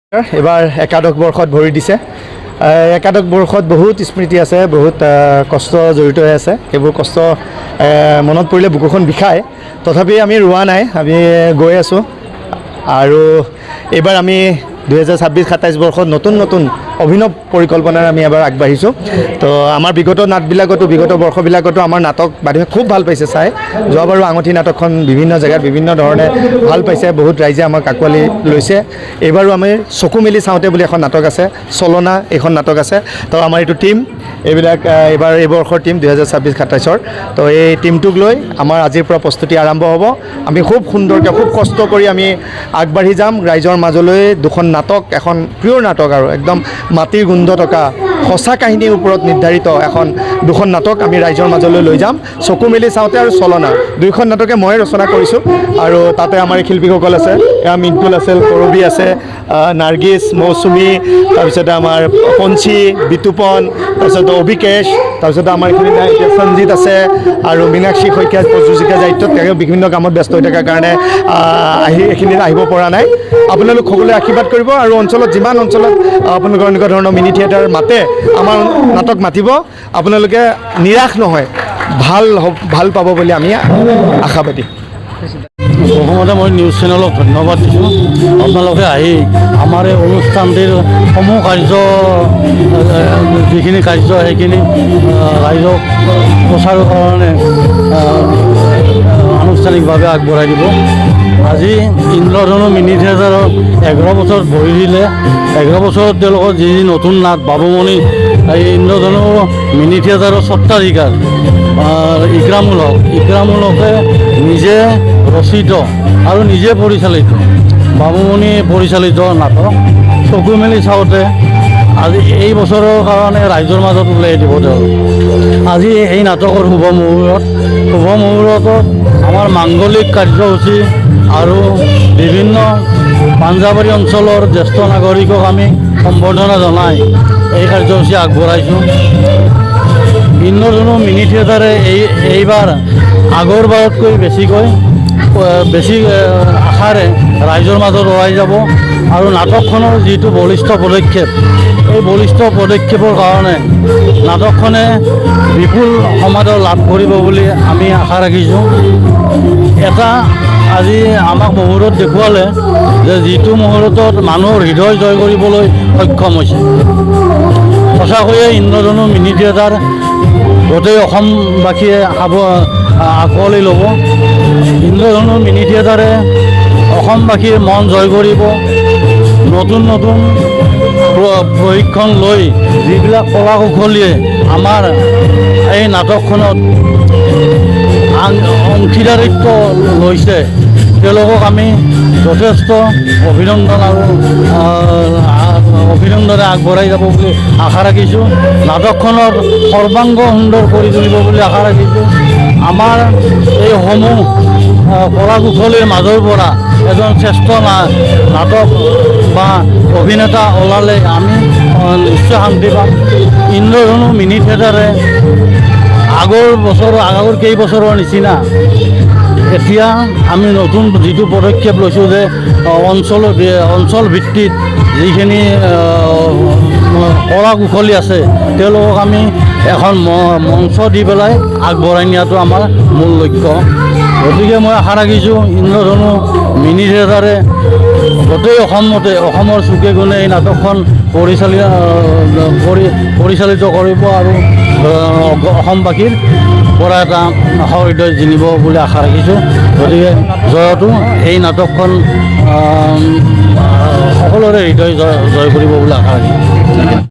এবাৰ একাদশ বৰ্ষত ভৰি দিছে। একাদশ বৰ্ষত বহুত স্মৃতি আছে, বহুত কষ্ট জড়িত হৈ আছে। সেইবোৰ কষ্ট মনত পৰিলে বুকুখন বিষায়। তথাপি আমি ৰোৱা নাই, আমি গৈ আছোঁ। আৰু এইবাৰ আমি 2026-27 বৰ্ষত নতুন অভিনৱ পৰিকল্পনাৰে আমি এবাৰ আগবাঢ়িছোঁ। তো আমাৰ বিগত নাটবিলাকতো, বিগত বৰ্ষবিলাকতো আমাৰ নাটক মানুহে খুব ভাল পাইছে চাই। যোৱাবাৰো আঙুঠি নাটকখন বিভিন্ন জেগাত বিভিন্ন ধৰণে ভাল পাইছে, বহুত ৰাইজে আমাক আঁকোৱালি লৈছে। এইবাৰো আমি চকু মেলি চাওঁতে বুলি এখন নাটক আছে, চলনা এইখন নাটক আছে। তো আমাৰ এইটো টীম, এইবিলাক এইবাৰ এই বৰ্ষৰ টীম 2026-27ৰ। তো এই টীমটোক লৈ আমাৰ আজিৰ পৰা প্ৰস্তুতি আৰম্ভ হ'ব। আমি খুব সুন্দৰকৈ, খুব কষ্ট কৰি আমি আগবাঢ়ি যাম ৰাইজৰ মাজলৈ। দুখন নাটক, এখন পিয়'ৰ নাটক আৰু একদম মাটিৰ গোন্ধ থকা সঁচা কাহিনীৰ ওপৰত নিৰ্ধাৰিত দুখন নাটক আমি ৰাইজৰ মাজলৈ লৈ যাম। চকু মেলি চাওঁতে আৰু চলনা দুইখন নাটকে মই ৰচনা কৰিছোঁ। আৰু তাতে আমাৰ শিল্পীসকল আছে, এয়া মিণ্টুল আছে, কৰবী আছে, নাৰ্গিছ, মৌচুমী, তাৰপিছতে আমাৰ পঞ্চী, বিতুপন, তাৰপিছতে অভিকেশ, তাৰপিছতে আমাৰ এইখিনি এতিয়া সঞ্জিত আছে আৰু মীনাক্ষী শইকীয়া প্ৰযোজিকা দায়িত্বত। তেওঁ বিভিন্ন কামত ব্যস্ত হৈ থকাৰ কাৰণে এইখিনিত আহিব পৰা নাই। আপোনালোক সকলোৱে আশীৰ্বাদ কৰিব আৰু অঞ্চলত যিমান অঞ্চলত আপোনালোকৰ এনেকুৱা ধৰণৰ মিনি থিয়েটাৰ মাতে, আমাৰ নাটক মাতিব। আপোনালোকে নিৰাশ নহয়, ভাল পাব বুলি আমি আশাবাদী। প্ৰথমতে মই নিউজ চেনেলক ধন্যবাদ দিছোঁ। আপোনালোকে আহি আমাৰ এই অনুষ্ঠানটিৰ সমূহ কাৰ্য, যিখিনি কাৰ্য সেইখিনি ৰাইজক প্ৰচাৰৰ কাৰণে আনুষ্ঠানিকভাৱে আগবঢ়াই দিব। আজি ইন্দ্ৰধনু মিনি থিয়েটাৰৰ 11 বছৰ ভৰি দিলে। 11 বছৰত তেওঁলোকৰ যি নতুন নাট বাবুমণি, এই ইন্দ্ৰধনু মিনি থিয়েটাৰৰ স্বত্বাধিকাৰ ইকৰামুলকে নিজে ৰচিত আৰু নিজে পৰিচালিত বাবুমণি পৰিচালিত নাটক চকু মেলি চাওঁতে আজি এই বছৰৰ কাৰণে ৰাইজৰ মাজত উলিয়াই দিব তেওঁ। আজি এই নাটকৰ শুভ মুহূৰ্তত আমাৰ মাংগলিক কাৰ্যসূচী আৰু বিভিন্ন পাঞ্জাবাৰী অঞ্চলৰ জ্যেষ্ঠ নাগৰিকক আমি সম্বৰ্ধনা জনাই এই কাৰ্যসূচী আগবঢ়াইছোঁ। ইন্দ্ৰধনু মিনি থিয়েটাৰে এইবাৰ আগৰবাৰতকৈ বেছি আশাৰে ৰাইজৰ মাজত ওলাই যাব। আৰু নাটকখনৰ যিটো বলিষ্ঠ পদক্ষেপ, এই বলিষ্ঠ পদক্ষেপৰ কাৰণে নাটকখনে বিপুল সমাদৰ লাভ কৰিব বুলি আমি আশা ৰাখিছোঁ। আজি আমাক মুহূৰ্তত দেখুৱালে যে যিটো মুহূৰ্তত মানুহৰ হৃদয় জয় কৰিবলৈ সক্ষম হৈছে। সঁচাকৈয়ে ইন্দ্ৰধনু মিনি থিয়েটাৰ গোটেই অসমবাসীয়ে আঁকোৱালি ল'ব। ইন্দ্ৰধনু মিনি থিয়েটাৰে অসমবাসীৰ মন জয় কৰিব। নতুন প্ৰশিক্ষণ লৈ যিবিলাক কলা কৌশলীয়ে আমাৰ এই নাটকখনত অংশীদাৰিত্ব লৈছে, তেওঁলোকক আমি যথেষ্ট অভিনন্দনে আগবঢ়াই যাব বুলি আশা ৰাখিছোঁ। নাটকখনৰ সৰ্বাংগ সুন্দৰ কৰি তুলিব বুলি আশা ৰাখিছোঁ। আমাৰ এই সমূহ কলা কুশলীৰ মাজৰ পৰা এজন শ্ৰেষ্ঠ নাটক বা অভিনেতা ওলালে আমি নিশ্চয় শান্তি পাম। ইন্দ্ৰধনু মিনি থিয়েটাৰে আগৰ কেইবছৰৰ নিচিনা এতিয়া আমি নতুন যিটো পদক্ষেপ লৈছোঁ যে অঞ্চল ভিত্তিত যিখিনি কলা কুশলী আছে তেওঁলোকক আমি এখন মঞ্চ দি পেলাই আগবঢ়াই নিয়াটো আমাৰ মূল লক্ষ্য। গতিকে মই আশা ৰাখিছোঁ ইন্দ্ৰধনু মিনি থিয়েটাৰে গোটেই অসমৰ চুকে কোণে এই নাটকখন পৰিচালিত কৰিব আৰু অসমবাসীৰ পৰা এটা সহৃদয় জিনিব বুলি আশা ৰাখিছোঁ। গতিকে জয়তো এই নাটকখন সকলোৰে হৃদয় জয় কৰিব বুলি আশা ৰাখিছোঁ।